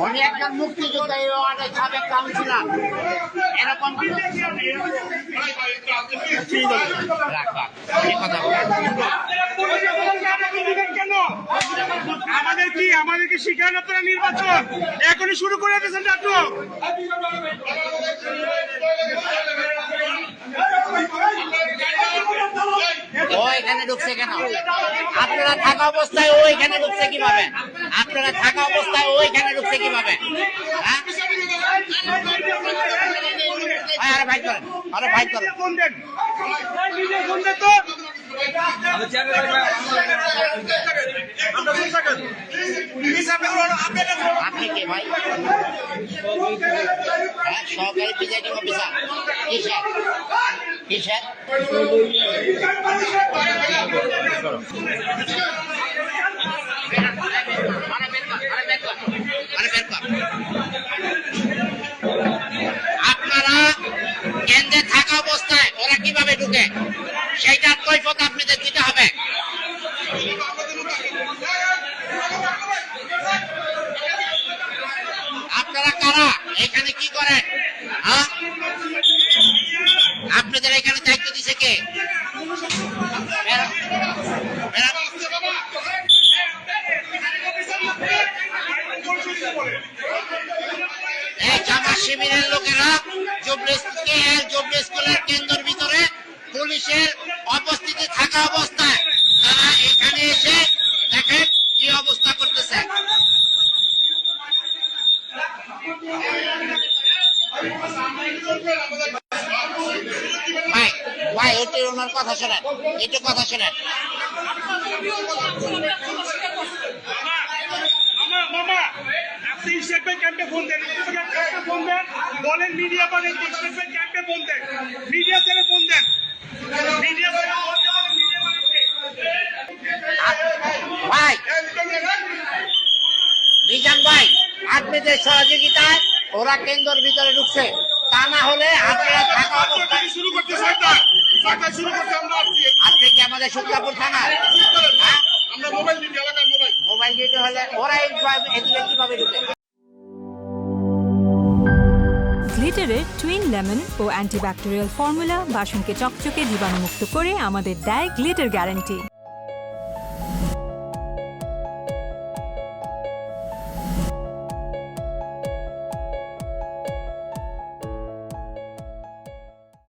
উনি একজন মুক্তিযোদ্ধা, অনেক সাবেক কাউন্সিলর, এরকম আমাদেরকে শিখান আপনারা নির্বাচন এখনই শুরু করে দিয়েছেন নাটক। ও এখানে ঢুকছে কেন? আপনারা থাকা অবস্থায় ও এখানে ঢুকছে কিভাবে? আপনারা থাকা অবস্থায় ও এখানে ঢুকছে কিভাবে? হ্যাঁ, আরে ভাই করেন, আরে ভাই করেন। আপনি কে ভাই? হ্যাঁ, সহকারী প্রিজাইডিং অফিসার। কিসের কিসের? আপনারা কেন্দ্রে থাকা অবস্থায় ওরা কিভাবে ঢুকে সেইটার কৈফিয়ত আপনাদের দিতে হবে। আপনারা কারা? এখানে কি করেন? হ্যাঁ, আপনাদের এখানে দায়িত্ব দিছে কে? জামাত শিবিরের লোকেরা জুবলি স্কুলের কেন্দ্রের ভিতরে পুলিশের উপস্থিতি থাকা অবস্থায় তারা এখানে এসে দেখেন কি অবস্থা করতেছে। ভাই ভাই একটু ওনার কথা শোনেন, একটু কথা শোনেন। বলেন মিডিয়া বলেন ক্যাম্পে ফোন দেন, মিডিয়া ছেড়ে ফোন দেন, মিডিয়া ভাই নিজাম ভাই, আপনাদের সহযোগিতায় ওরা কেন্দ্রের ভিতরে ঢুকছে, তা না হলে আপনারা থাকা অবস্থায় শুরু করতে আজকে কি আমাদের শুক্লাপুর থানা আমরা মোবাইল ডিউটি হলে ওরা এদিকে কিভাবে ঢুকে? গ্লিটারের টুইন লেমন ও অ্যান্টিব্যাকটেরিয়াল ফর্মুলা বাসনকে চকচকে জীবাণুমুক্ত করে আমাদের দেয় গ্লিটার গ্যারান্টি।